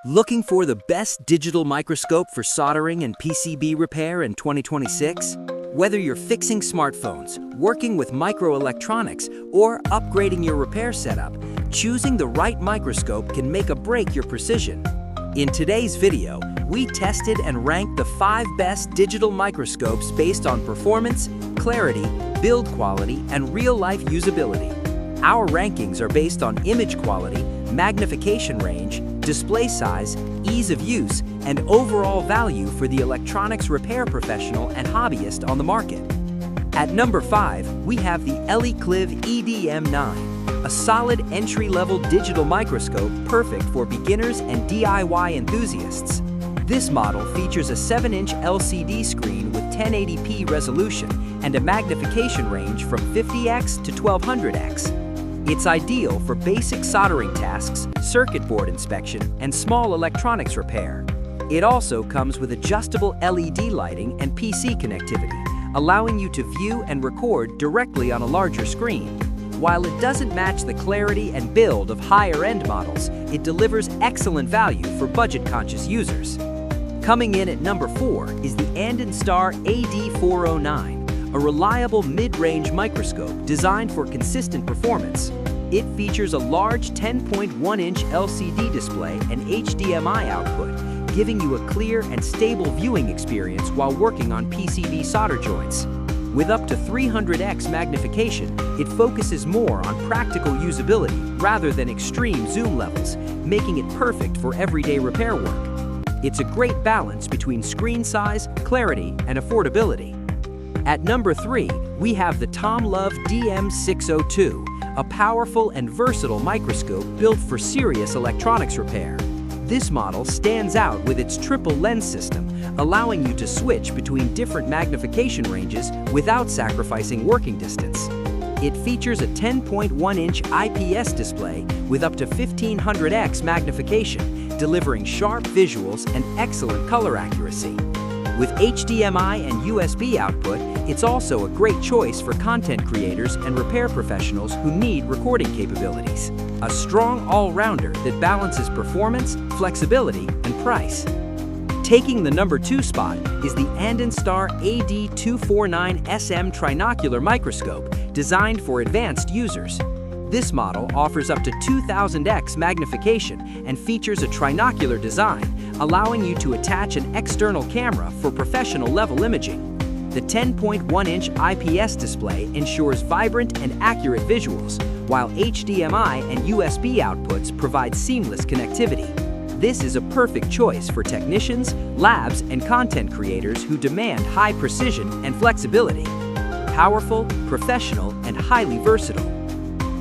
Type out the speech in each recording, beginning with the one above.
Looking for the best digital microscope for soldering and PCB repair in 2026? Whether you're fixing smartphones, working with microelectronics, or upgrading your repair setup, choosing the right microscope can make or break your precision. In today's video, we tested and ranked the 5 best digital microscopes based on performance, clarity, build quality, and real-life usability. Our rankings are based on image quality, magnification range, display size, ease of use, and overall value for the electronics repair professional and hobbyist on the market. At number 5, we have the Elikliv EDM9, a solid entry-level digital microscope perfect for beginners and DIY enthusiasts. This model features a 7-inch LCD screen with 1080p resolution and a magnification range from 50x to 1200x. It's ideal for basic soldering tasks, circuit board inspection, and small electronics repair. It also comes with adjustable LED lighting and PC connectivity, allowing you to view and record directly on a larger screen. While it doesn't match the clarity and build of higher-end models, it delivers excellent value for budget-conscious users. Coming in at number 4 is the Andonstar AD409. A reliable mid-range microscope designed for consistent performance. It features a large 10.1-inch LCD display and HDMI output, giving you a clear and stable viewing experience while working on PCB solder joints. With up to 300x magnification, it focuses more on practical usability rather than extreme zoom levels, making it perfect for everyday repair work. It's a great balance between screen size, clarity, and affordability. At number 3, we have the TOMLOV DM602, a powerful and versatile microscope built for serious electronics repair. This model stands out with its triple lens system, allowing you to switch between different magnification ranges without sacrificing working distance. It features a 10.1-inch IPS display with up to 1500x magnification, delivering sharp visuals and excellent color accuracy. With HDMI and USB output, it's also a great choice for content creators and repair professionals who need recording capabilities. A strong all-rounder that balances performance, flexibility, and price. Taking the number 2 spot is the Andonstar AD249SM Trinocular microscope, designed for advanced users. This model offers up to 2000x magnification and features a trinocular design, allowing you to attach an external camera for professional-level imaging. The 10.1-inch IPS display ensures vibrant and accurate visuals, while HDMI and USB outputs provide seamless connectivity. This is a perfect choice for technicians, labs, and content creators who demand high precision and flexibility. Powerful, professional, and highly versatile.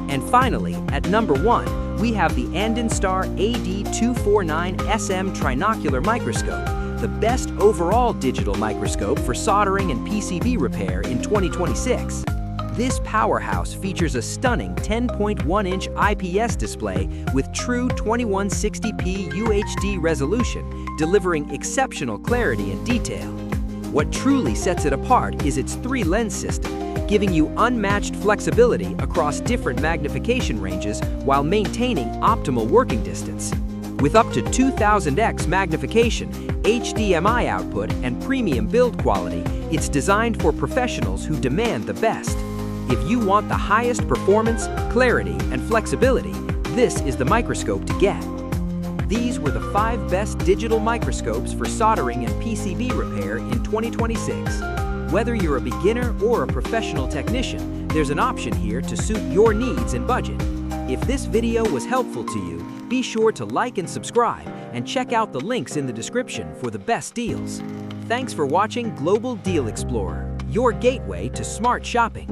And finally, at number 1, we have the Andonstar AD249SM Trinocular Microscope, the best overall digital microscope for soldering and PCB repair in 2026. This powerhouse features a stunning 10.1-inch IPS display with true 2160p UHD resolution, delivering exceptional clarity and detail. What truly sets it apart is its 3-lens system, giving you unmatched flexibility across different magnification ranges while maintaining optimal working distance. With up to 2000x magnification, HDMI output, and premium build quality, it's designed for professionals who demand the best. If you want the highest performance, clarity, and flexibility, this is the microscope to get. These were the 5 best digital microscopes for soldering and PCB repair in 2026. Whether you're a beginner or a professional technician, there's an option here to suit your needs and budget. If this video was helpful to you, be sure to like and subscribe, and check out the links in the description for the best deals. Thanks for watching Global Deal Explorer, your gateway to smart shopping.